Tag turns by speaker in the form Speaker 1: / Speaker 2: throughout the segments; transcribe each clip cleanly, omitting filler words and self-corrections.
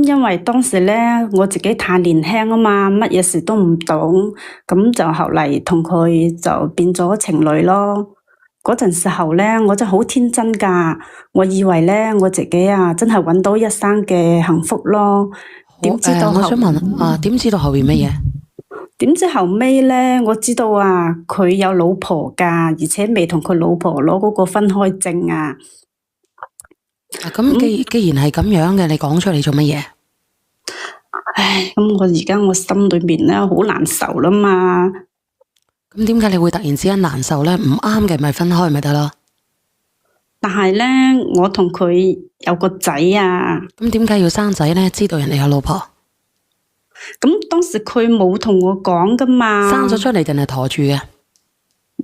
Speaker 1: 因為當時咧我自己太年輕啊嘛，乜嘢事都唔懂，咁就後嚟同佢就變咗情侶咯。嗰陣時候咧，我真係好天真㗎，我以為咧我自己啊真係揾到一生嘅幸福咯。點知道
Speaker 2: 我想問啊，點知道後邊乜嘢？
Speaker 1: 點知後尾咧，我知道啊，佢有老婆㗎，而且未同佢老婆攞嗰個分開證啊。
Speaker 2: 咁既然係咁樣嘅，你講出嚟做乜嘢？
Speaker 1: 唉，咁我而家我心裏面咧好難受啦嘛。
Speaker 2: 咁點解你會突然之間難受咧？唔啱嘅咪分開咪得咯。
Speaker 1: 但係咧，我同佢有個仔啊。
Speaker 2: 咁點解要生仔咧？知道人哋有老婆。
Speaker 1: 咁當時佢冇同我講噶嘛。
Speaker 2: 生咗出嚟定係陀住嘅？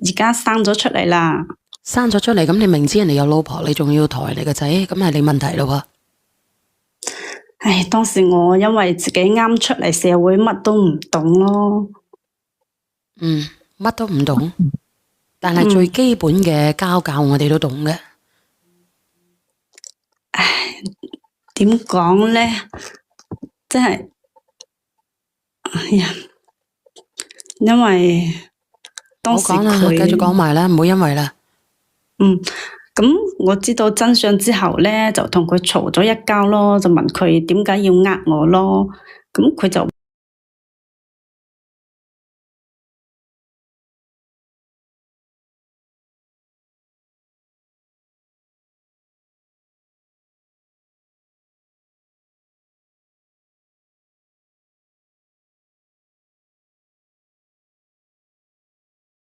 Speaker 1: 而家生咗出嚟啦。
Speaker 2: 生咗出嚟，咁你明知人哋有老婆，你仲要陀人哋個仔，咁係你問題咯喎。
Speaker 1: 唉，當時我因為自己啱出嚟社會，乜都唔懂咯。
Speaker 2: 乜都唔懂，但係最基本嘅家教我哋都懂嘅。
Speaker 1: 唉，點講咧？真係，哎呀，因為當時佢
Speaker 2: 繼續講埋啦，唔好因為啦。
Speaker 1: 咁我知道真相之後咧，就同佢嘈咗一交咯，就問佢點解要呃我咯。咁佢就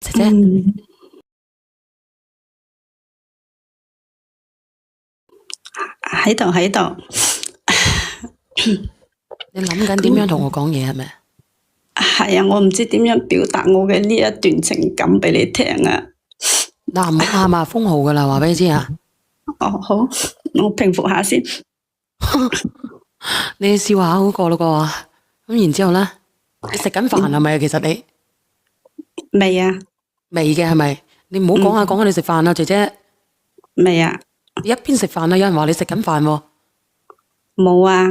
Speaker 2: 姐姐，
Speaker 1: 喺度。
Speaker 2: 你諗緊點樣同我講嘢係咪？
Speaker 1: 係啊，我唔知點樣表達我嘅呢一段情感俾你聽啊。
Speaker 2: 嗱，唔好喊啊，封號噶啦，話俾你知啊。
Speaker 1: 哦，好，我平復下先。
Speaker 2: 你笑下好過咯個，咁然之後咧，你食緊飯係咪啊？其實你
Speaker 1: 未啊？
Speaker 2: 未嘅係咪？你唔好講下你食飯啊，姐姐。
Speaker 1: 未啊？
Speaker 2: 你一邊食飯啊，有人話你食緊飯喎。
Speaker 1: 冇啊。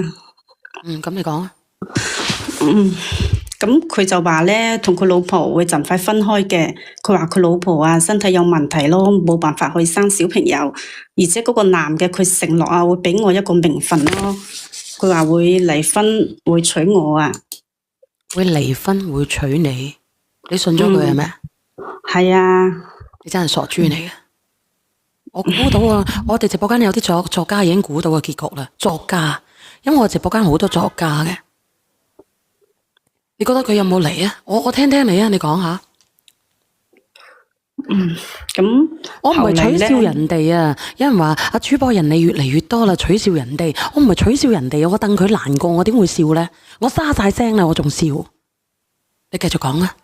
Speaker 2: 咁你講啊。
Speaker 1: 咁佢就話咧，同佢老婆會盡快分開嘅。佢話佢老婆啊身體有問題咯，冇辦法去生小朋友，而且嗰個男嘅佢承諾啊會俾我一個名分咯。佢話會離婚會娶我啊。
Speaker 2: 會離婚會娶你？你信咗佢係咪？
Speaker 1: 係啊。
Speaker 2: 你真係傻豬嚟嘅。我估到啊，我哋直播間有啲作家已經估到個結局啦。作家，因為我直播間好多作家嘅。你覺得佢有冇嚟啊？我聽你啊，你講下。
Speaker 1: 咁
Speaker 2: 我唔係取笑人哋啊。有人話阿主播人哋越嚟越多啦，取笑人哋。我唔係取笑人哋，我戥佢難過，我點會笑呢？我沙晒聲啦，我仲笑。你繼續講啊。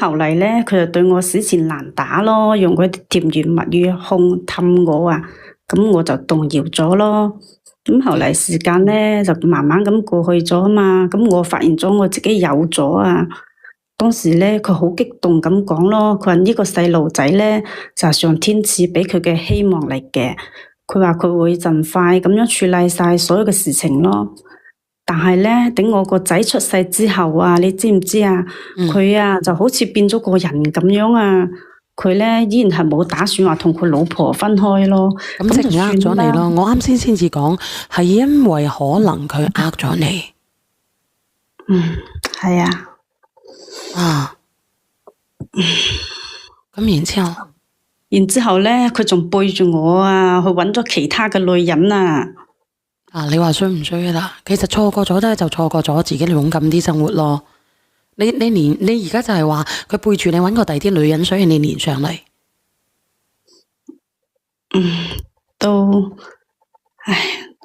Speaker 1: 後嚟咧，佢就對我死纏爛打咯，用佢啲甜言蜜語哄氹我啊，咁我就動搖咗咯。咁後嚟時間咧就慢慢咁過去咗啊嘛，咁我發現咗我自己有咗啊。當時咧佢好激動咁講咯，佢話呢個細路仔咧就係上天賜俾佢嘅希望嚟嘅。佢話佢會盡快咁樣處理晒所有嘅事情咯。但係咧，等我個仔出世之後啊，你知唔知啊？佢啊就好似變咗個人咁樣啊。佢咧依然係冇打算話同佢老婆分開咯。
Speaker 2: 咁即係呃咗你咯。我啱先至講係因為可能佢呃咗你。
Speaker 1: 係啊。
Speaker 2: 咁
Speaker 1: 然之後咧，佢仲背住我啊，去揾咗其他嘅女人啊。
Speaker 2: 你話衰唔衰啦？其實錯過咗咧就錯過咗，自己勇敢啲生活咯。你而家就係話佢背住你揾個第啲女人，所以你連上嚟。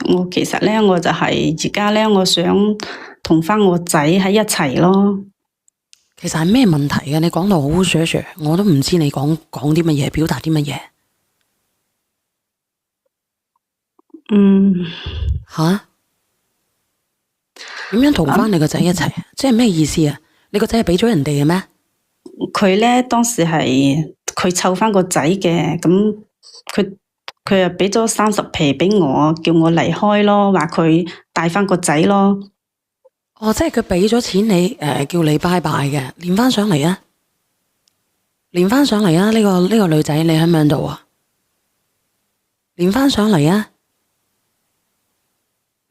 Speaker 1: 我其實咧，我就係而家咧，我想同翻我仔喺一齊咯。
Speaker 2: 其實係咩問題嘅？你講到好 short，我都唔知你講啲乜嘢，表達啲乜嘢。點樣同翻你個仔一齊？即係咩意思啊？你個仔係俾咗人哋嘅咩？
Speaker 1: 佢咧當時係佢湊翻個仔嘅，咁佢佢又俾咗30皮俾我，叫我離開咯，話佢帶翻個仔咯。
Speaker 2: 哦，即係佢俾咗錢你，叫你拜拜嘅，連翻上嚟啊！連翻上嚟啊！呢個女仔你喺唔喺度啊？連翻上嚟啊！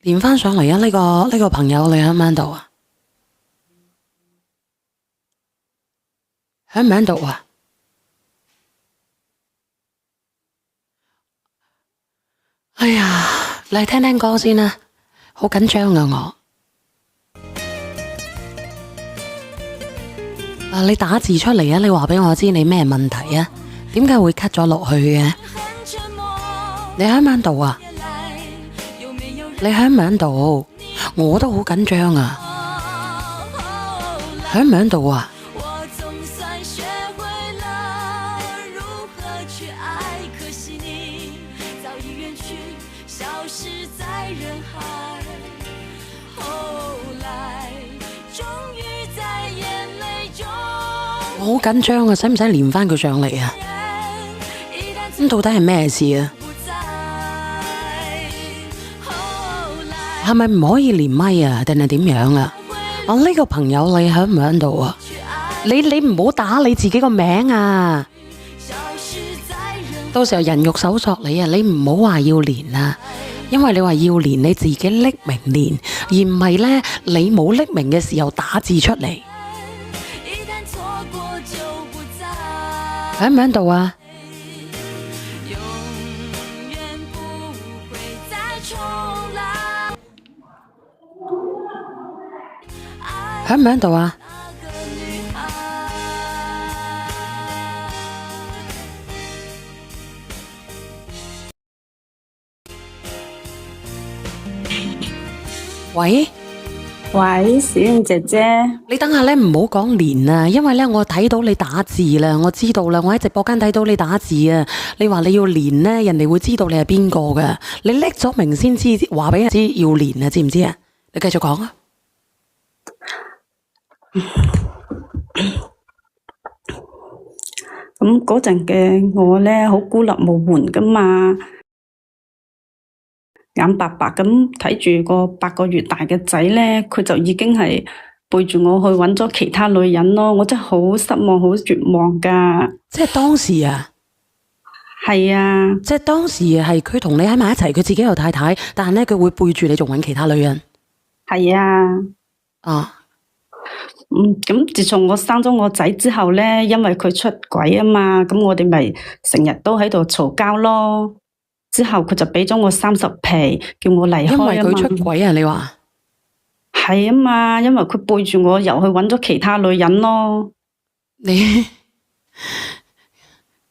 Speaker 2: 連翻上嚟啊！呢個朋友你喺唔喺度啊？喺唔喺度啊？哎呀，嚟聽聽歌先啦，好緊張啊我。你打字出嚟啊！你話俾我知你咩問題啊？點解會 cut 咗落去嘅？你喺唔喺度啊？你喺唔喺度？我都好緊張啊！喺唔喺度啊？我好緊張啊！使唔使連翻佢上嚟啊？咁到底係咩事啊？係咪唔可以連咪啊？定係點樣啊？我呢個朋友你喺唔喺度啊？你唔好打你自己個名啊！到時候人肉搜索你啊！你唔好話要連啊！因為你話要連你自己匿名連，而唔係呢，你冇匿名嘅時候打字出嚟。喺唔喺度啊？喺唔喺度啊？喂？
Speaker 1: 喂，小燕姐姐，
Speaker 2: 你等下咧，唔好講連啊，因為咧我睇到你打字啦，我知道啦，我喺直播間睇到你打字啊。你話你要連咧，人哋會知道你係邊個噶。你拎咗名先知，話俾人知要連啊，知唔知啊？你繼續講啊。
Speaker 1: 咁嗰陣嘅我咧，好孤立無援噶嘛，眼白白咁睇住個8個月大嘅仔咧，佢就已經係背住我去揾咗其他女人咯，我真係好失望，好絕望噶。
Speaker 2: 即係當時啊，
Speaker 1: 係啊，
Speaker 2: 即係當時係佢同你喺埋一齊，佢自己有太太，但係咧佢會背住你，仲揾其他女人。
Speaker 1: 係啊，
Speaker 2: 啊。
Speaker 1: 咁自從我生咗我仔之後咧，因為佢出軌啊嘛，咁我哋咪成日都喺度嘈交咯。之後佢就俾咗我30皮，叫我離開啊嘛。
Speaker 2: 因為佢出軌啊，你話？
Speaker 1: 係啊嘛，因為佢背住我又去揾咗其他女人咯。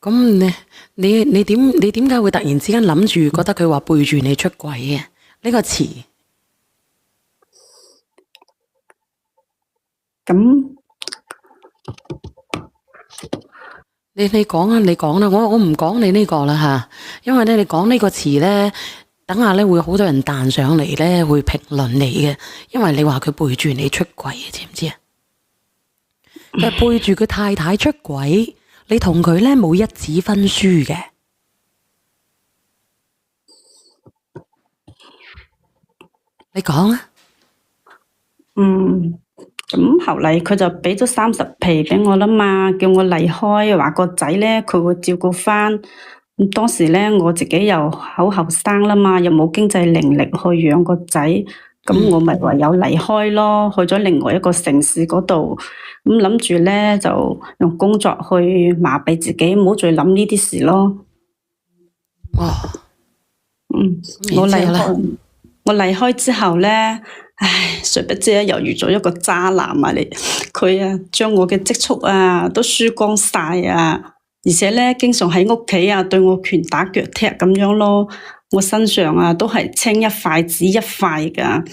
Speaker 2: 咁你點解會突然之間諗住覺得佢話背住你出軌嘅呢個詞？
Speaker 1: 咁
Speaker 2: 你講啊，你講啦，我唔講你呢個啦吓，因為咧你講呢個詞咧，等下咧會好多人彈上嚟咧，會評論你嘅，因為你話佢背住你出軌啊，知唔知啊？佢背住佢太太出軌，你同佢咧冇一紙婚書嘅。你講啊。
Speaker 1: 咁後嚟佢就俾咗30皮俾我啦嘛，叫我離開，話個仔咧佢會照顧翻。咁當時咧我自己又好後生啦嘛，又冇經濟能力去養個仔，咁我咪唯有離開咯，去咗另外一個城市嗰度。咁諗住咧就用工作去麻痹自己，唔好再諗呢啲事咯。我離開之後咧，唉，誰不知又遇咗一個渣男啊！佢啊，將我嘅積蓄啊都輸光晒啊！而且咧，經常喺屋企啊對我拳打腳踢咁樣咯，我身上啊都係青一塊紫一塊噶。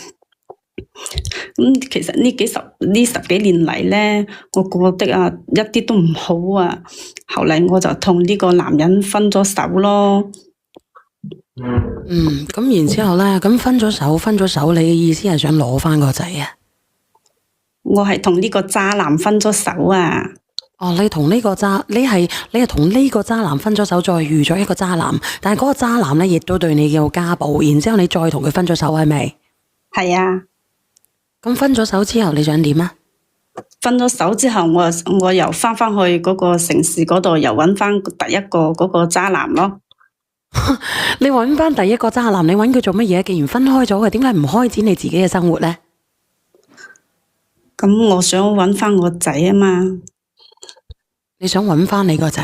Speaker 1: 其實呢十幾年嚟咧，我過得啊一啲都唔好啊。後嚟我就同呢個男人分咗手咯。
Speaker 2: 咁然之後咧，咁分咗手，你嘅意思係想攞翻個仔啊？
Speaker 1: 我係同呢個渣男分咗手啊！
Speaker 2: 哦，你係同呢個渣男分咗手，再遇咗一個渣男，但係嗰個渣男咧亦都對你有家暴，然之後你再同佢分咗手，係咪？
Speaker 1: 係啊，
Speaker 2: 咁分咗手之後你想點啊？
Speaker 1: 分咗手之後，我又翻去嗰個城市嗰度，又揾翻第一個嗰個渣男咯。
Speaker 2: 你揾翻第一個渣男，你揾佢做乜嘢？既然分開咗嘅，點解唔開展你自己嘅生活咧？
Speaker 1: 咁我想揾翻我仔啊嘛。
Speaker 2: 你想揾翻你個仔？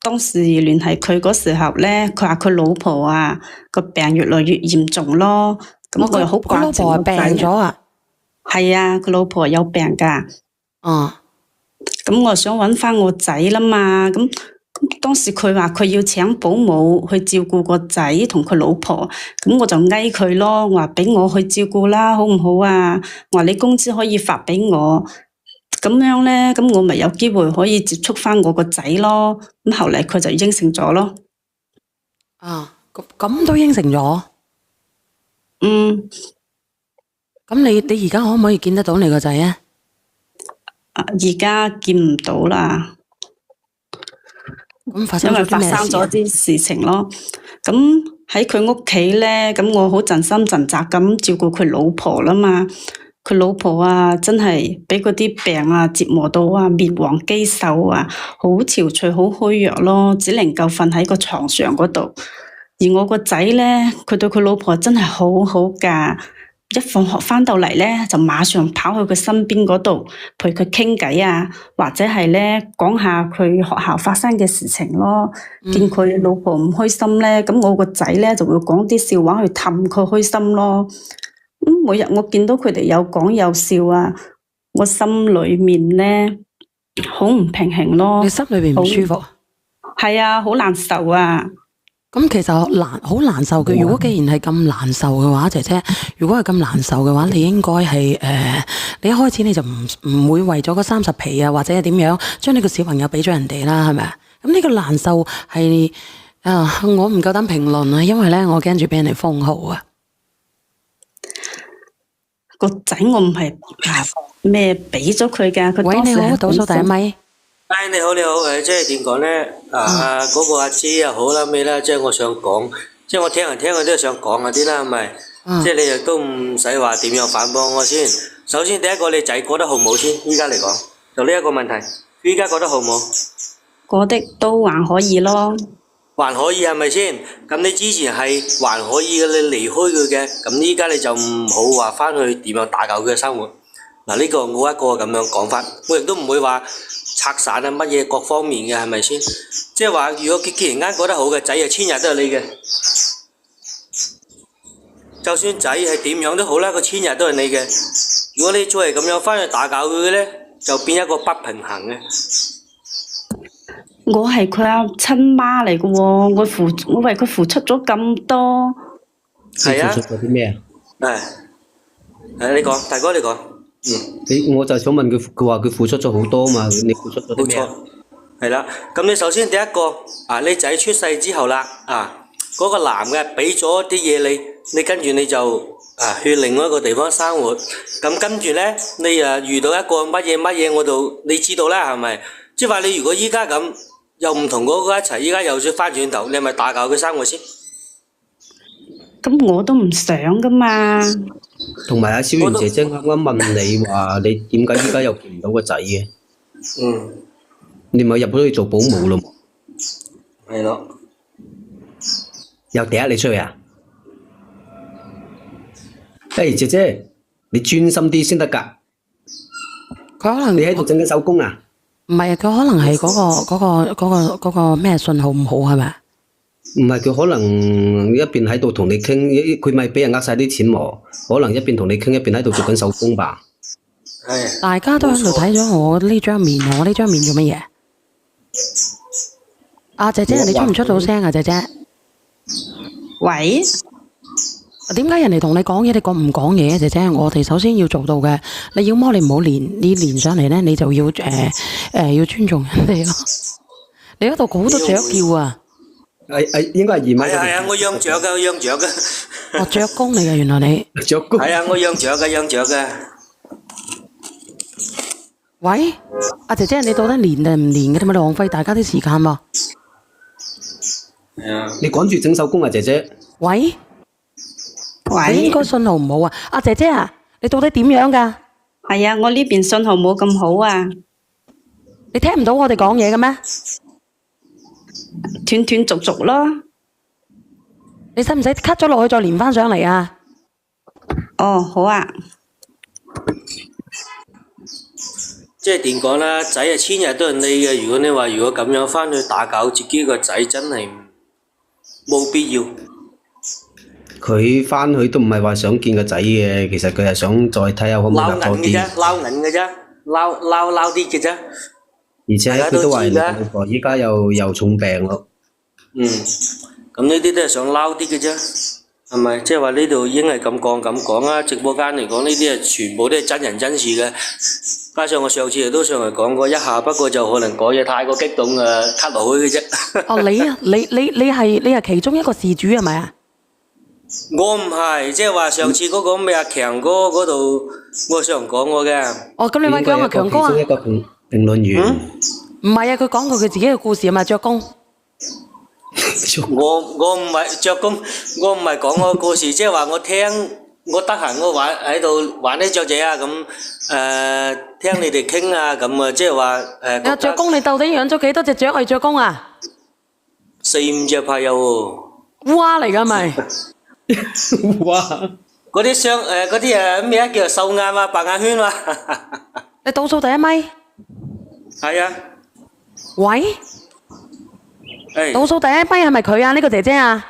Speaker 1: 當時聯繫佢嗰時候咧，佢話佢老婆啊個病越來越嚴重咯。咁我又好掛住
Speaker 2: 佢老婆係病咗啊？
Speaker 1: 係啊，佢老婆有病噶。咁我想揾翻我仔啦嘛。咁當時佢話佢要請保姆去照顧個仔同佢老婆，咁我就嗌佢咯。我話俾我去照顧啦，好唔好啊？我話你工資可以發俾我。咁樣咧，咁我咪有機會可以接觸翻我個仔咯。咁後嚟佢就應承咗咯。
Speaker 2: 咁都應承咗。咁你而家可唔可以見得到你個仔啊？
Speaker 1: 而家見唔到啦。
Speaker 2: 咁發生咗啲咩事？因為發生
Speaker 1: 咗啲事情咯。咁喺佢屋企咧，咁我好盡心盡責咁照顧佢老婆啦嘛。佢老婆啊，真係俾嗰啲病啊折磨到啊，面黃肌瘦啊，好憔悴，好虛弱咯，只能夠瞓喺個床上嗰度。而我個仔咧，佢對佢老婆真係好好噶，一放學翻到嚟咧，就馬上跑去佢身邊嗰度陪佢傾偈啊，或者係咧講下佢學校發生嘅事情咯。見佢老婆唔開心咧，咁我個仔咧就會講啲笑話去氹佢開心咯。每日我見到佢哋有講有笑啊，我心裏面咧好唔平衡咯。
Speaker 2: 你心裏邊唔舒服？
Speaker 1: 係啊，好難受啊。
Speaker 2: 咁其實好難受嘅。如果既然係咁難受嘅話，姐姐，如果係咁難受嘅話，你應該係你一開始你就唔會為咗嗰30皮啊，或者係點樣將呢個小朋友俾咗人哋啦，係咪啊？咁呢個難受係我唔夠膽評論啊，因為咧我驚住俾人哋封號啊。
Speaker 1: 個仔我唔係咩俾咗佢噶。
Speaker 2: 喂，你好，倒數第一咪。
Speaker 3: 你好，即係點講咧？嗰個阿姐又好啦，咩啦？即係我想講，即係我聽人都係想講嗰啲啦，係咪？即係你亦都唔使話點樣反駁我先。首先第一個，你仔過得好唔好先？依家嚟講，就呢一個問題。依家過得好唔好？
Speaker 1: 過得都還可以咯。
Speaker 3: 還可以係咪先？咁你之前係還可以嘅，你離開佢嘅，咁依家你就唔好話翻去點樣打攪佢嘅生活。嗱，呢個我一個咁樣講法，我亦都唔會話拆散啊乜嘢各方面嘅，係咪先？即係話如果佢既然間過得好嘅，仔啊千日都係你嘅。就算仔係點樣都好啦，佢千日都係你嘅。如果你再係咁樣翻去打攪佢嘅咧，就變一個不平衡嘅。
Speaker 1: 我係佢阿親媽嚟嘅喎，我為佢付出咗咁多。
Speaker 3: 係啊。
Speaker 4: 付出咗啲咩啊？
Speaker 3: 你講，大哥你講。
Speaker 4: 我就想問佢話佢付出咗好多嘛？你付出咗啲咩？冇錯。
Speaker 3: 係啦，咁你首先第一個你仔出世之後啦，嗰個男嘅俾咗啲嘢你跟住你就去另外一個地方生活。咁跟住咧，你遇到一個乜嘢我度，你知道啦，係咪？即係話你如果依家咁。又唔同嗰個一齊，依家又再翻轉頭，你係咪打攪佢生活先？
Speaker 1: 咁我都唔想噶嘛。
Speaker 4: 同埋阿小圓姐姐啱啱問你話，你點解依家又見唔到個仔嘅？你咪入咗去做保姆咯？
Speaker 3: 係咯。
Speaker 4: 又第一你出去啊？姐姐，你專心啲先得㗎。
Speaker 2: 佢可能
Speaker 4: 你喺度整緊手工啊？
Speaker 2: 唔係，佢可能係嗰個咩信號唔好係咪？
Speaker 4: 唔係，佢可能一邊喺度同你傾，佢咪俾人呃晒啲錢喎。可能一邊同你傾，一邊喺度做緊手工吧。
Speaker 3: 係。
Speaker 2: 大家都喺度睇咗我呢張面，我呢張面做乜嘢？姐姐，你出唔出到聲啊？姐姐。
Speaker 1: 喂。
Speaker 2: 點解人哋同你講嘢，你講唔講嘢？姐姐，我哋首先要做到嘅，你要麼你唔好連上嚟咧，你就要要尊重人哋咯。你嗰度好多雀叫啊！
Speaker 4: 應該係二米。
Speaker 3: 係啊，我養雀㗎。
Speaker 2: 雀公嚟嘅，原來你。
Speaker 4: 雀公。
Speaker 3: 係啊，我養雀嘅。
Speaker 2: 喂，阿姐姐，你到底連定唔連嘅？你咪浪費大家啲時間喎。
Speaker 3: 係啊，
Speaker 4: 你趕住整手工啊，姐姐。
Speaker 2: 喂，你應
Speaker 1: 喂，
Speaker 2: 該信號唔好啊。阿姐姐啊，你到底點樣㗎？
Speaker 1: 係啊，我呢邊信號冇咁好啊，
Speaker 2: 你聽唔到我哋講嘢嘅咩？
Speaker 1: 斷斷續續咯。
Speaker 2: 你使唔使 cut 咗落去再連翻上嚟啊？
Speaker 1: 哦，好啊，
Speaker 3: 即係點講啦？仔係千日都係你嘅。如果你話如果咁樣翻去打攪自己個仔，真係冇必要。
Speaker 4: 佢翻去都唔係話想見個仔嘅，其實佢係想再睇下可唔可以
Speaker 3: 撈
Speaker 4: 拍多啲。
Speaker 3: 銀嘅啫，撈銀嘅啫，撈啲嘅啫。
Speaker 4: 而且佢都話人哋老婆依家又重病咯。
Speaker 3: 嗯，咁呢啲都係想撈啲嘅啫，係咪？即係話呢度已經係咁講啊！直播間嚟講，呢啲係全部都係真人真事嘅。加上我上次亦都上嚟講過一下，不過就可能講嘢太過激動啊，cut 落去嘅啫。
Speaker 2: 哦，你啊，你係其中一個事主係咪啊？
Speaker 3: 我唔係，即係話上次嗰個咩阿強哥嗰度，我上講過嘅。
Speaker 2: 哦，咁你咪講阿強哥啊？
Speaker 4: 其中一個評論員。
Speaker 2: 唔係啊，佢講過佢自己嘅故事啊嘛，着工。
Speaker 3: 我唔係着工，我唔係講個故事，即係話我聽，我得閒我玩喺度玩啲雀仔啊咁，聽你哋傾啊咁啊，即係話
Speaker 2: 阿着工，你到底養咗幾多隻雀去着工啊
Speaker 3: 4-5隻派有喎。
Speaker 2: 烏鴉嚟㗎咪？
Speaker 4: 哇！
Speaker 3: 嗰啲雙嗰啲咩啊叫做獸眼啊白眼圈啊。
Speaker 2: 你倒數第一咪？
Speaker 3: 係啊，
Speaker 2: 喂，
Speaker 3: 誒
Speaker 2: 倒數第一咪係咪佢啊？呢個姐姐啊？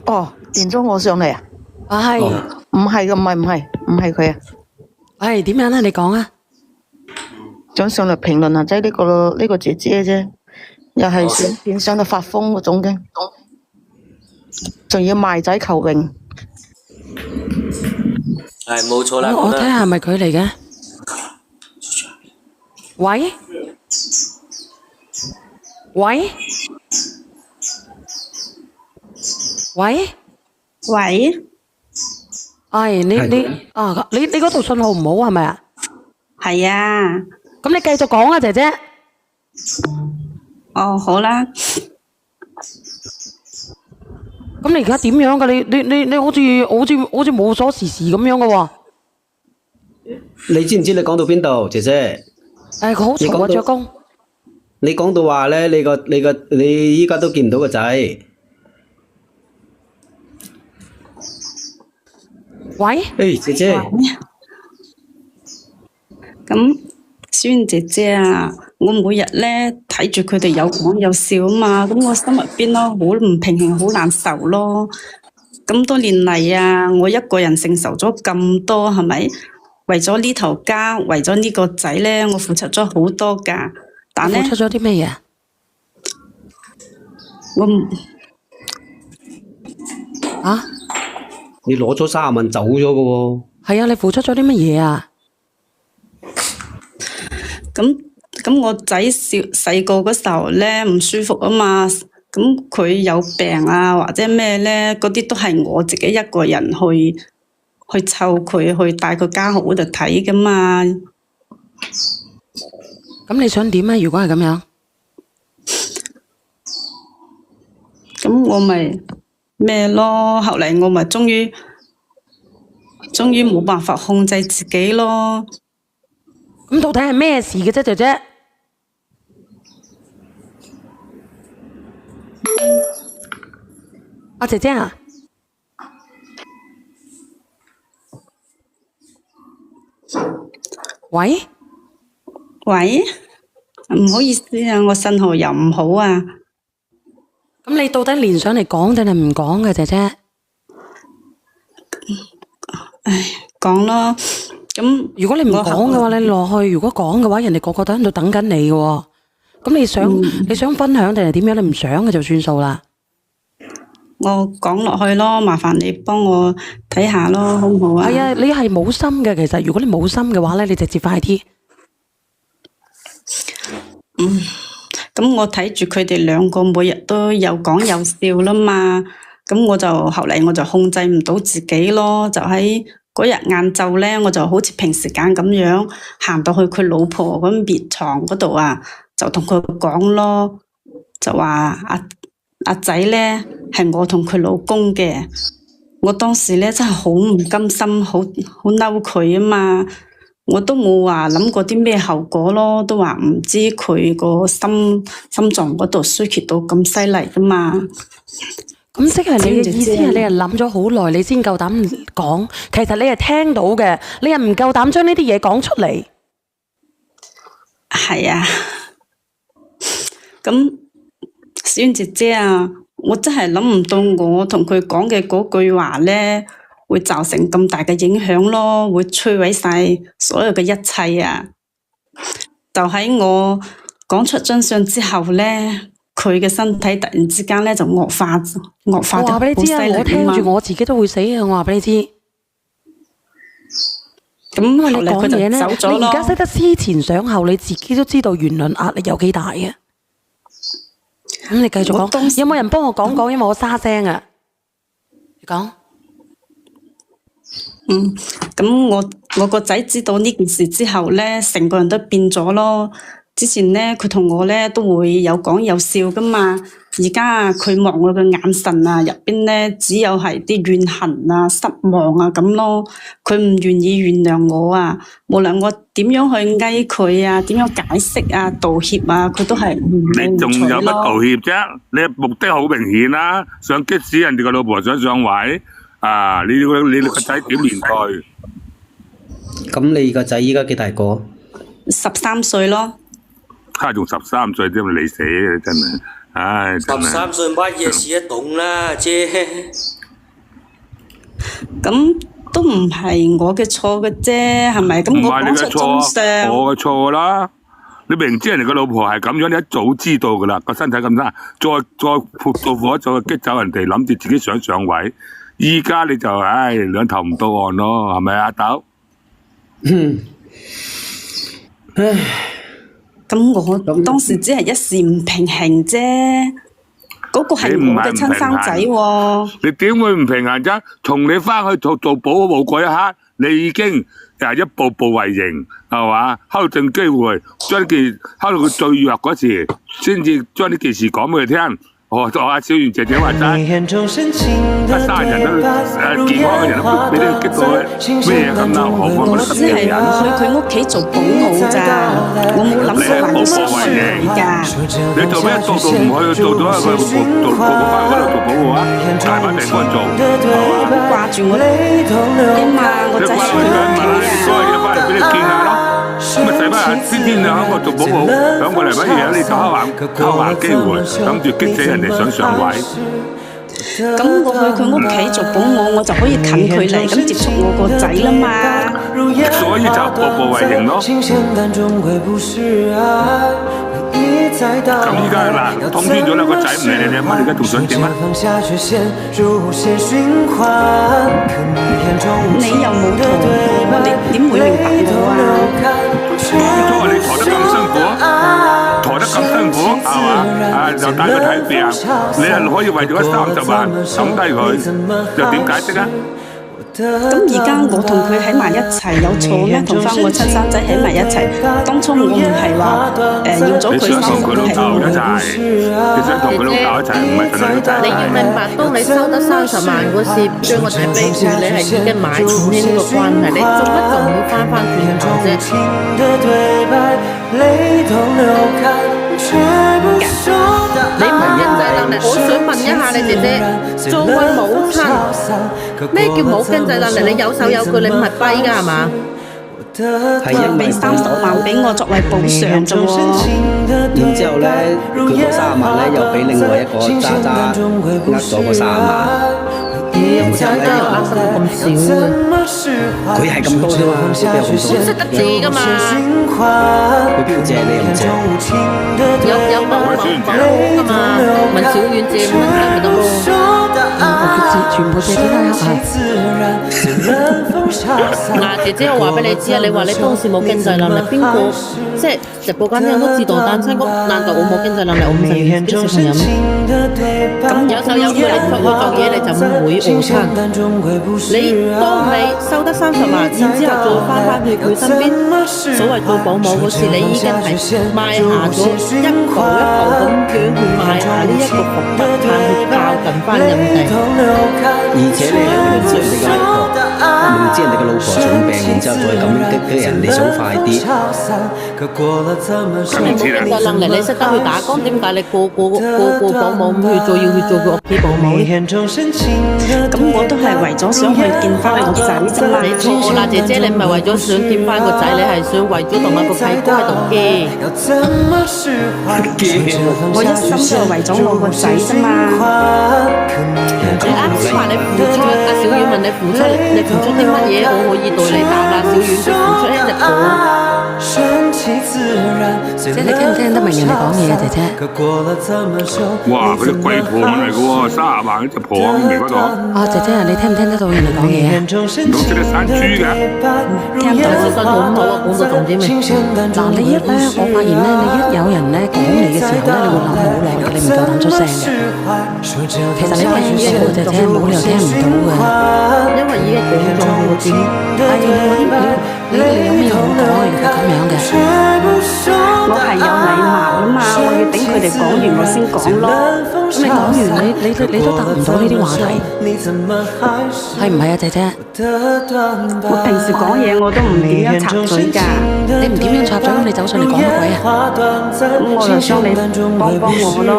Speaker 5: 哦，變咗我上嚟啊？
Speaker 2: 係，
Speaker 5: 唔係嘅，唔係佢啊！
Speaker 2: 係點樣咧？你講啊！
Speaker 5: 想上嚟評論下，即係呢個姐姐啫，又係想變相到發瘋嗰種嘅，仲要賣仔求榮。
Speaker 3: 係冇錯啦，
Speaker 2: 我睇下係咪佢嚟嘅？喂喂喂，
Speaker 1: 喂，
Speaker 2: 你嗰度信號唔好係咪啊？
Speaker 1: 係啊，
Speaker 2: 咁你繼續講啊，姐姐。
Speaker 1: 哦，好啦，
Speaker 2: 咁你而家點樣噶？你好似無所事事咁樣噶喎。
Speaker 4: 你知唔知你講到邊度，姐姐？
Speaker 2: 佢好嘈啊，着工。
Speaker 4: 你講到話咧，你依家都見唔到個仔。
Speaker 2: 喂，
Speaker 4: 誒，姐姐，
Speaker 1: 咁孫姐姐啊，我每日咧睇住佢哋有講有笑啊嘛，咁我心入邊咯好唔平衡，好難受咯。咁多年嚟啊，我一個人承受咗咁多，係咪？為咗呢頭家，為咗呢個仔咧，我付出咗好多噶。但咧，
Speaker 2: 付出咗啲咩嘢？
Speaker 1: 我唔
Speaker 2: 啊？
Speaker 4: 你攞咗30萬走咗嘅喎。
Speaker 2: 係啊，你付出咗啲乜嘢啊？
Speaker 1: 咁我仔細個嗰時候咧唔舒服啊嘛，咁佢有病啊或者咩咧，嗰啲都係我自己一個人去湊佢，去帶佢家學嗰度睇噶嘛。
Speaker 2: 咁你想點啊？如果係咁樣，
Speaker 1: 咁我咪咩咯？後嚟我咪終於冇辦法控制自己咯。
Speaker 2: 咁到底係咩事嘅啫，姐姐？阿姐姐啊，喂，
Speaker 1: 喂，唔好意思啊，我信號又唔好啊。
Speaker 2: 咁你到底連上嚟講定係唔講嘅，姐姐？
Speaker 1: 唉，講咯。咁
Speaker 2: 如果你唔講嘅話，你落去；如果講嘅話，人哋個個都喺度等緊你嘅喎。咁你想分享定係點樣？你唔想嘅就算數啦。
Speaker 1: 我講落去咯，麻煩你幫我睇下咯，好唔好啊？
Speaker 2: 係啊，你係冇心嘅。其實如果你冇心嘅話咧，你直接快啲。
Speaker 1: 咁我睇住佢哋兩個每日都有講有笑啦嘛，咁後嚟我就控制唔到自己咯，就喺嗰日晏晝咧，我就好似平時間咁樣行到去佢老婆嗰邊床嗰度啊，就同佢講咯，就話阿仔咧係我同佢老公嘅。我當時咧真係好唔甘心，好嬲佢啊嘛，我都冇話諗過啲咩後果咯，都話唔知佢個心臟嗰度衰竭到咁犀利噶嘛。
Speaker 2: 咁即係你嘅意思係你係諗咗好耐，你先夠膽講。其實你係聽到嘅，你係唔夠膽將呢啲嘢講出嚟。
Speaker 1: 係啊，咁小燕姐姐啊，我真係諗唔到我同佢講嘅嗰句話咧，會造成咁大嘅影響咯，會摧毀晒所有嘅一切啊！就喺我講出真相之後咧，佢嘅身體突然之間咧就惡化
Speaker 2: 我話俾你知啊，我聽住我自己都會死啊！我話俾你知。
Speaker 1: 咁
Speaker 2: 因為你
Speaker 1: 後來佢
Speaker 2: 講嘢咧，
Speaker 1: 就走咗
Speaker 2: 你而家
Speaker 1: 咯。
Speaker 2: 識得思前想後，你自己都知道輿論壓力有幾大嘅。咁你繼續講，
Speaker 1: 我當時
Speaker 2: 有冇人幫我講講？因為我沙聲啊。你講。
Speaker 1: 咁我個仔知道呢件事之後咧，成個人都變咗咯。之前咧，佢同我咧都會有講有笑噶嘛。而家佢望我嘅眼神啊，入邊咧只有係啲怨恨啊、失望啊咁咯。佢唔願意原諒我啊，無論我點樣去哀佢啊，點樣解釋啊、道歉啊，佢都係唔
Speaker 6: 你仲有乜道歉啫？你目的好明顯啦，想激死人哋個老婆想上位啊！你個仔點面對？
Speaker 4: 咁你個仔依家幾大個
Speaker 1: ？13歲咯。
Speaker 6: 佢仲13歲添，你死啊！真係，唉，真係。
Speaker 3: 13歲乜嘢事都懂啦，姐。
Speaker 1: 咁都唔係我嘅錯嘅啫，係咪？咁我講出真相。
Speaker 6: 我嘅錯啦！你明知人哋個老婆係咁樣，你一早知道噶啦，個身體咁差，再撲到火，再激走人哋，諗住自己想上位，依家你就唉兩頭唔到岸咯，係咪阿豆？
Speaker 1: 咁我當時只係一時唔平衡啫，嗰個係我嘅親生仔喎。
Speaker 6: 你點會唔平衡啫？從你翻去做保姆嗰一刻，你已經一步步為營，係嘛？睺正機會，將呢件睺到佢最弱嗰時，先至將呢件事講俾佢聽。阿小圓姐姐話齋，一生人都健康嘅人都俾你激到咩咁啦？何況
Speaker 1: 我只係去佢屋企做保姆咋，我冇諗過話要傷害佢㗎。
Speaker 6: 你做咩做到唔去做到一個翻嗰度做保姆啊？大把地方做，
Speaker 1: 好掛住我嘛，我仔喺佢屋企
Speaker 6: 所以一翻嚟俾你見下咯。咁咪使乜天天喺度做保姆，響過嚟乜嘢？你就偷閒機會，諗住激死人哋想上位。
Speaker 1: 咁我去佢屋企做保姆，我就可以近距離咁接觸我個仔啦嘛。
Speaker 6: 所以就步步為營咯。咁依家嗱，通知咗啦，個仔唔理你阿媽，你而家仲想點啊？
Speaker 1: 你又冇同我，你點會明白我啊？
Speaker 6: 當初你陀得咁辛苦，陀得咁辛苦，係嘛？就帶佢睇病，你係可以為咗30萬抌低佢，又點解釋啊？
Speaker 1: 咁而家我同佢喺埋一齊有錯咩？同翻我親生仔喺埋一齊，當初我唔係話要咗佢
Speaker 6: 你想同佢老豆一齊，你想同佢老豆一齊，唔係同佢老豆一齊。
Speaker 7: 你要明白，當你收得30萬嗰時，將個仔俾佢，你係已經買斷呢個關係，你做乜仲要翻轉頭啫？你唔經濟能力，我想問一下你姐姐，作為母親，咩叫冇經濟能力？你有手有腳，你唔係跛㗎係嘛？
Speaker 4: 係因為
Speaker 1: 俾30萬俾我作為補償啫喎。
Speaker 4: 然之後咧，佢嗰30萬咧又俾另外一個渣渣呃咗嗰30萬。
Speaker 7: 咁仔都有呃得咁少嘅，
Speaker 4: 佢係咁多啫嘛，佢邊有咁多？
Speaker 7: 識得借㗎嘛？
Speaker 4: 佢邊度借你又唔借？
Speaker 7: 有冇㗎嘛？問小遠借咪得咯？
Speaker 2: 全部借錢
Speaker 7: 嗱，姐姐，我話俾你知啊，你話你當時冇經濟能力，邊個即係直播間啲人都知道單親，咁難道我冇經濟能力，我唔承認自己小朋友咩？咁有手有腳，你出去做嘢你就唔會餓親。你當你收得30萬，然之後做翻去佢身邊，所謂做保姆嗰時，你已經係邁下咗一步一步咁樣去邁下呢一個伏筆，去靠近翻人哋。
Speaker 4: 而且你係明知你嘅老婆，明知人哋嘅老婆重病，然之後再咁樣激人，你想快啲。
Speaker 7: 你冇經濟能力，你識得去打工，點解你個保姆唔去做，要去做佢屋企保姆咧？
Speaker 1: 咁我都係為咗想去見翻我仔啫嘛。
Speaker 7: 你錯啦，姐姐，你唔係為咗想見翻個仔，你係想為咗同一個契哥喺度驚。
Speaker 1: 我一心都係為咗我個仔啫嘛。
Speaker 7: 你啱先話你付出，阿小婉問你付出啲乜嘢，我可以代你答啦。小婉佢付出一隻果。
Speaker 2: 姐，你聽唔聽得明人哋講嘢啊，姐姐？
Speaker 6: 哇！嗰隻貴婆嚟嘅喎，30萬一隻婆咁嚟嗰度。
Speaker 2: 啊，姐姐啊，你聽唔聽得到人哋講嘢啊？
Speaker 6: 唔通識得生豬嘅？
Speaker 1: 聽到
Speaker 7: 信號咁好啊，講到重點未？
Speaker 2: 嗱，你一咧，我發現咧，你一有人咧講你嘅時候咧，你會諗好耐嘅，你唔夠膽出聲嘅。其實你聽唔到嘅，姐姐冇理由聽唔到嘅，
Speaker 7: 因為已經講咗我點。
Speaker 2: 你有咩好講啊？如果咁樣嘅，
Speaker 1: 我係有禮貌啊嘛，我要等佢哋講完我先講咯。
Speaker 2: 咁你講完，你都答唔到呢啲話題，係唔係啊，姐姐？
Speaker 1: 我平時講嘢我都唔點樣插嘴㗎。
Speaker 2: 你唔點樣插嘴，咁你走上嚟講乜鬼啊？
Speaker 1: 咁我就想你幫我咯。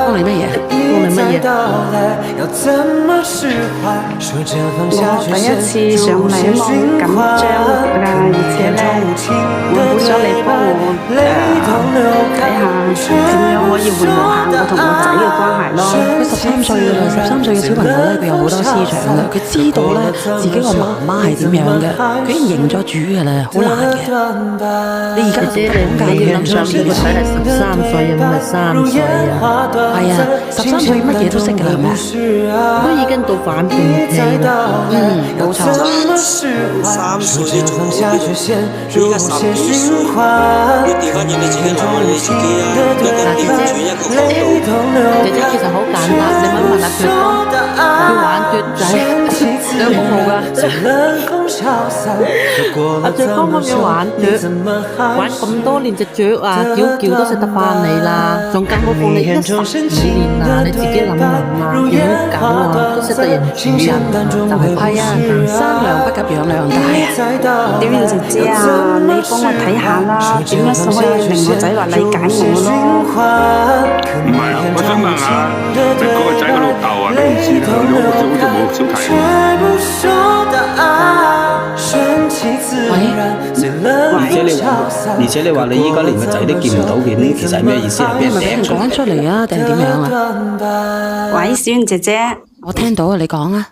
Speaker 2: 幫你乜嘢？
Speaker 7: 幫你乜嘢？
Speaker 1: 我第一次上嚟啊嘛，好緊張㗎，而且咧，我好想你幫我睇下點樣可以緩和下我同我仔嘅關係咯。
Speaker 2: 佢13歲㗎啦，13歲嘅小朋友咧，佢有好多思想嘅，佢知道咧自己個媽媽係點樣嘅，佢已經認咗主㗎啦，好難嘅。你而家
Speaker 7: 姐姐，你要諗上呢個仔係13歲啊，唔係3歲啊。
Speaker 2: 係啊，13歲乜嘢都識㗎啦，係咪啊？
Speaker 7: 都已經到反叛期啦。
Speaker 2: 冇錯。
Speaker 3: 3歲啲仲好啲，依家12歲，要調翻轉你自己諗下你自己啊，一個調轉一個角度。
Speaker 7: 姐姐其實好簡單，你問阿佢佢玩雀仔，你有冇冇㗎？阿雀方咁樣玩雀，玩咁多年隻雀啊，叫都識得翻你啦，仲更何況你12年啊，你自己諗啊，養狗啊都識得認主人啊，就係
Speaker 2: 係啊，生娘不及養娘大啊！
Speaker 1: 小燕姐姐啊，你幫我睇下啦，點樣先可以令我仔話理解我咯？
Speaker 6: 唔係啊，我想問下，你嗰個仔嘅老豆啊，咩意思啊？好似冇小提。
Speaker 4: 而且你話你依家連個仔都見唔到嘅，咁其實係咩意思啊？
Speaker 2: 你係咪俾人講出嚟啊？定係點樣啊？
Speaker 1: 喂，小燕姐姐，
Speaker 2: 我聽到啊，你講啊！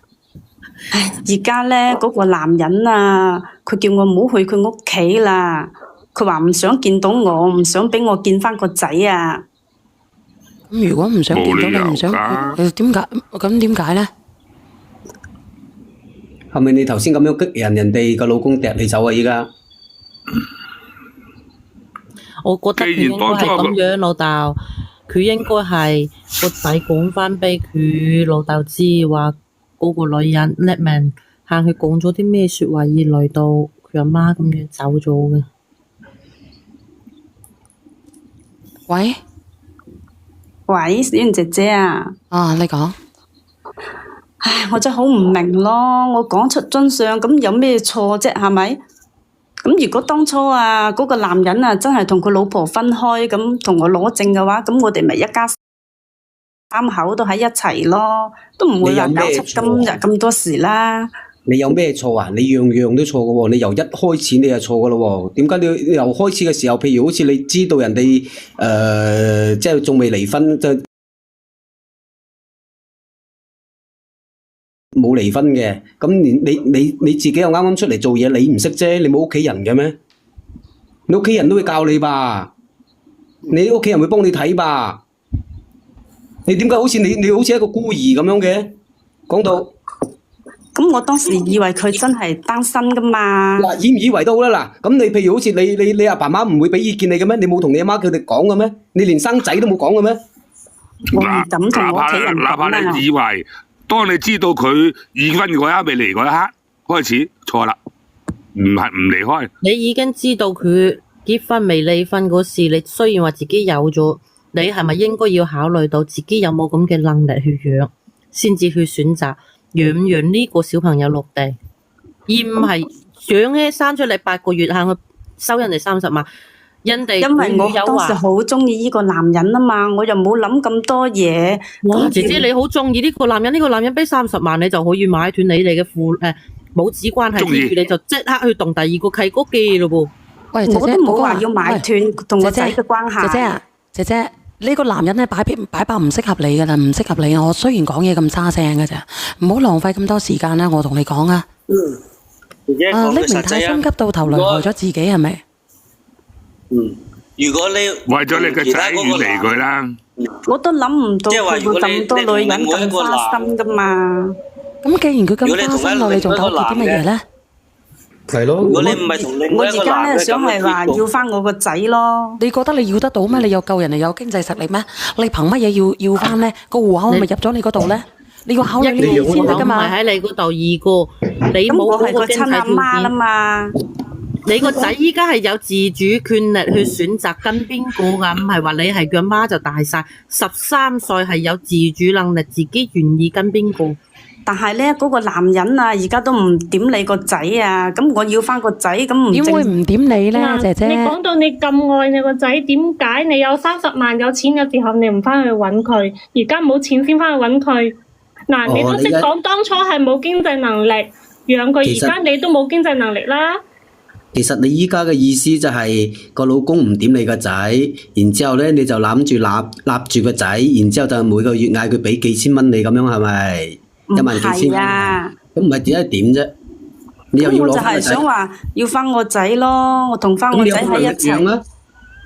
Speaker 1: 唉，而家咧嗰個男人啊，佢叫我唔好去佢屋企啦，佢話唔想見到我，唔想俾我見翻個仔啊！
Speaker 2: 咁如果唔想見到你，唔想點解？咁點解咧？
Speaker 4: 係咪你頭先咁樣激人，人哋個老公掟你走啊？依家
Speaker 7: 我覺得佢應該係咁樣，老豆，佢應該係個仔講翻俾佢老豆知，話嗰個女人叻明行佢講咗啲咩説話，而累到佢阿媽咁樣走咗嘅。
Speaker 2: 喂，
Speaker 1: 喂，小燕姐姐啊！
Speaker 2: 啊，你講。
Speaker 1: 唉，我真係好唔明咯，我講出真相咁有咩錯啫？係咪？咁如果當初啊嗰個男人啊真係同佢老婆分開咁同我攞證嘅話，咁我哋咪一家3口都喺一齊咯，都唔會話搞出今日咁多事啦。
Speaker 4: 你有咩錯啊？你樣樣都錯嘅喎，你由一開始你就錯嘅咯喎。點解你由開始嘅時候，譬如好似你知道人哋即係仲未離婚，就冇離婚嘅，咁你自己又啱啱出嚟做嘢，你唔識啫，你冇屋企人嘅咩？你屋企人都會教你吧？你屋企人會幫你睇吧？你點解好似你好似一個孤兒咁樣嘅？講到
Speaker 1: 咁我當時以為佢真係單身噶嘛。
Speaker 4: 嗱，以唔以為都好啦。嗱，咁你譬如好似你阿爸媽唔會俾意見你嘅咩？你冇同你阿媽佢哋講嘅咩？你連生仔都冇講嘅咩？
Speaker 1: 我唔敢同我屋企人
Speaker 6: 哪怕
Speaker 1: 講啊。
Speaker 6: 你以為，當你知道佢已婚嗰一刻未嚟嗰一刻開始錯啦，唔離開。
Speaker 7: 你已經知道佢結婚未離婚嗰時，你雖然話自己有咗，你係咪應該要考慮到自己有冇咁嘅能力去養，先至去選擇養唔養呢個小朋友落地，而唔係養咧生出嚟8個月行去收人哋30萬，人哋
Speaker 1: 因為我
Speaker 7: 有
Speaker 1: 當時
Speaker 7: 話。
Speaker 1: 好中意呢個男人啊嘛，我又冇諗咁多嘢。
Speaker 7: 哇！姐姐你好中意呢個男人，呢個男人俾30萬你就可以買斷你哋嘅母子關係之餘，你就即刻去動第二個契哥記咯噃。
Speaker 2: 喂，姐姐，
Speaker 1: 我都冇話要買
Speaker 2: 喂
Speaker 1: 斷同我仔嘅關係。
Speaker 2: 姐姐啊，姐姐，呢個男人咧擺爆唔適合你噶啦，唔適合你。我雖然講嘢咁沙聲嘅咋，唔好浪費咁多時間啦。我同你講啊，
Speaker 3: 姐姐講句
Speaker 2: 匿名太
Speaker 3: 實際啊，
Speaker 2: 心急到頭來害咗自己係咪？
Speaker 3: 如果你
Speaker 6: 為咗你個仔遠離佢啦，
Speaker 1: 我都諗唔到
Speaker 3: 即係話
Speaker 1: 佢會咁多女人咁花心噶嘛。
Speaker 2: 咁既然佢
Speaker 3: 如果你
Speaker 2: 咁花心咯，
Speaker 3: 同一
Speaker 2: 你仲糾結啲乜嘢咧？
Speaker 4: 係咯。
Speaker 3: 如果你唔係同另
Speaker 1: 我而
Speaker 3: 外一個
Speaker 1: 家咧想
Speaker 3: 男嘅咁
Speaker 1: 係話
Speaker 3: 嘅
Speaker 1: 要翻我個仔咯。
Speaker 2: 你覺得你要得到咩？你有救人哋有經濟實力咩？你憑乜嘢要翻咧？個戶口咪入咗你嗰度咧？你要考慮呢啲先得噶
Speaker 7: 唔係
Speaker 2: 嘛？
Speaker 7: 喺你嗰度，二個你
Speaker 1: 咁我
Speaker 7: 冇嗰個
Speaker 1: 係個親
Speaker 7: 經濟條
Speaker 1: 阿媽啦
Speaker 7: 件。
Speaker 1: 嘛。
Speaker 7: 你個仔依家係有自主權力去選擇跟邊個噶，唔係話你係佢阿媽就大晒。13歲係有自主能力，自己願意跟邊個。
Speaker 1: 但係咧，嗰個男人啊，而家都唔點你個仔啊，咁我要翻個仔，咁唔正。
Speaker 2: 點會唔點你咧，
Speaker 8: 嗱，
Speaker 2: 姐姐？
Speaker 8: 你講到你咁愛你個仔，點解你有30萬有錢嘅時候，你唔翻去揾佢？而家冇錢先翻去揾佢。嗱，你都識講當初係冇經濟能力養佢，
Speaker 4: 其實
Speaker 8: 而家你都冇經濟能力啦。
Speaker 4: 其實你依家嘅意思就係個老公唔點你個仔，然之後咧你就攬住立住個仔，然之後就每個月嗌佢俾幾千蚊你咁樣係咪？1萬幾千
Speaker 1: 唔係啊，
Speaker 4: 咁唔係點係點啫？你又要
Speaker 1: 咁我就係
Speaker 4: 攞翻個仔，
Speaker 1: 想話要翻我仔咯，我同翻我
Speaker 4: 咁你有
Speaker 1: 仔喺一
Speaker 4: 冇能力養
Speaker 1: 齊。
Speaker 4: 啊？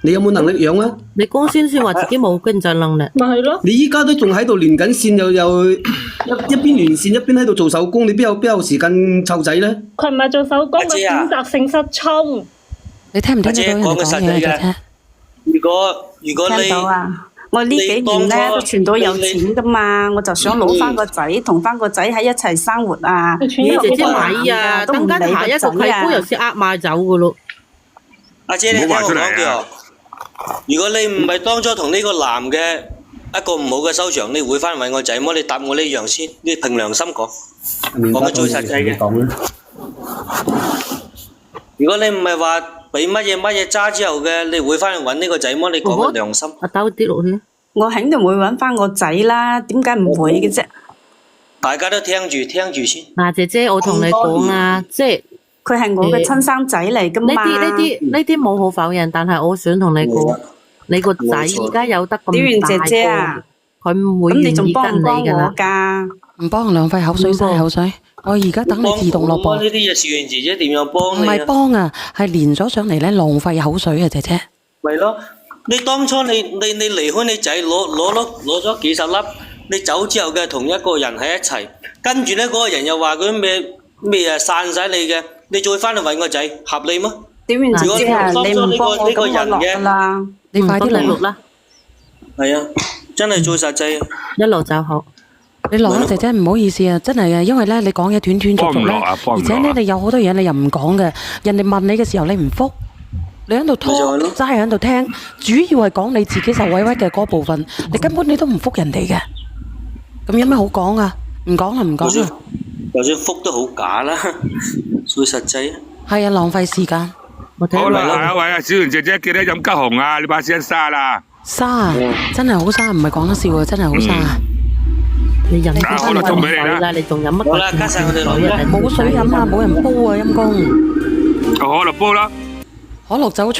Speaker 4: 你有冇能力養啊？
Speaker 7: 你剛先話自己冇經濟能力，
Speaker 8: 咪係咯，
Speaker 4: 你依家都仲喺度連緊線，又一邊連線一邊喺度做手工，你邊有時間湊仔咧？
Speaker 8: 佢唔係做手工，佢
Speaker 3: 阿姐啊
Speaker 8: 選擇性失聰。
Speaker 2: 你聽唔聽得到人哋講嘢啊，姐姐？
Speaker 3: 如果你
Speaker 1: 聽到啊！我呢幾年咧
Speaker 3: 你當初
Speaker 1: 都存到有錢噶嘛，我就想攞翻個仔，同翻個仔喺一齊生活啊！
Speaker 8: 你存咗
Speaker 7: 你姐姐
Speaker 8: 好多啊
Speaker 7: 咪啊，
Speaker 1: 都唔理
Speaker 7: 等間下一個契
Speaker 1: 個仔啊
Speaker 7: 哥又先呃買走噶咯。
Speaker 3: 阿姐，你聽我
Speaker 6: 唔好話出嚟啊
Speaker 3: 講句哦。如果你唔係當初同呢個男嘅一個唔好嘅收場，你會翻嚟揾我仔麼？你答我呢樣先，你憑良心講。講句最實際嘅。
Speaker 4: 講啦。
Speaker 3: 如果你唔係話俾乜嘢揸之後嘅，你會翻嚟揾呢個仔麼？你講個良心。
Speaker 7: 阿兜跌落去，
Speaker 1: 我肯定會揾翻我仔啦，點解唔會嘅啫？
Speaker 3: 大家都聽住先。
Speaker 7: 嗱姐姐，我同你講啊，即係
Speaker 1: 佢係我嘅親生仔嚟噶嘛。
Speaker 7: 呢啲冇好否認，但係我想同你講，你個仔而家有得咁
Speaker 1: 屌完
Speaker 7: 大
Speaker 1: 姐姐啊，
Speaker 7: 個，佢唔會
Speaker 1: 咁你
Speaker 7: 願意
Speaker 1: 仲幫唔
Speaker 7: 跟你噶
Speaker 1: 幫我
Speaker 7: 啦。
Speaker 1: 㗎？
Speaker 2: 唔幫浪費口水嘥口水。我而家等你自動落
Speaker 3: 幫
Speaker 2: 播，
Speaker 3: 呢啲嘢試完姐姐點樣幫
Speaker 2: 唔係
Speaker 3: 你啊？
Speaker 2: 幫啊，係連咗上嚟咧，浪費口水啊，姐姐。
Speaker 3: 咪咯，你當初你離開你仔攞咗幾十粒，你走之後嘅同一個人喺一齊，跟住咧嗰個人又話佢咩啊散晒你嘅，你再翻嚟揾個仔，合理嗎？
Speaker 1: 屌完姐姐啊，
Speaker 3: 如果
Speaker 1: 你唔幫我
Speaker 3: 呢個
Speaker 1: 咁我落㗎啦。
Speaker 2: 你快啲嚟，
Speaker 7: 你錄啦，
Speaker 3: 係啊，真係最實際。
Speaker 7: 一路就好。
Speaker 2: 你落啦，姐姐唔好意思啊，真係啊，因為咧你講嘢斷斷續續咧，
Speaker 6: 幫唔落啊幫唔落啊
Speaker 2: 而且咧你有好多嘢你又唔講嘅，人哋問你嘅時候你唔復，你喺度拖，
Speaker 3: 咪就係咯
Speaker 2: 齋喺度聽，主要係講你自己受委屈嘅嗰部分，你根本你都唔復人哋嘅，咁有咩好講啊？唔講啦，唔講啦，
Speaker 3: 就算覆都好假啦，最實際。
Speaker 2: 係啊，浪費時間。
Speaker 7: 我睇
Speaker 6: 好啦，
Speaker 7: 下
Speaker 6: 下一位啊，小圓姐姐記得飲吉紅啊，你把聲沙啦。
Speaker 2: 沙啊，真係好沙，唔係講得笑啊，真係好沙啊！
Speaker 7: 你飲
Speaker 6: 啊好啦送俾你啦
Speaker 7: 啦，你仲飲乜鬼
Speaker 3: 好啦加晒我哋落去啦
Speaker 2: 冇水飲啊，冇人煲啊，陰公，
Speaker 6: 可樂煲啦。
Speaker 2: 可樂走出。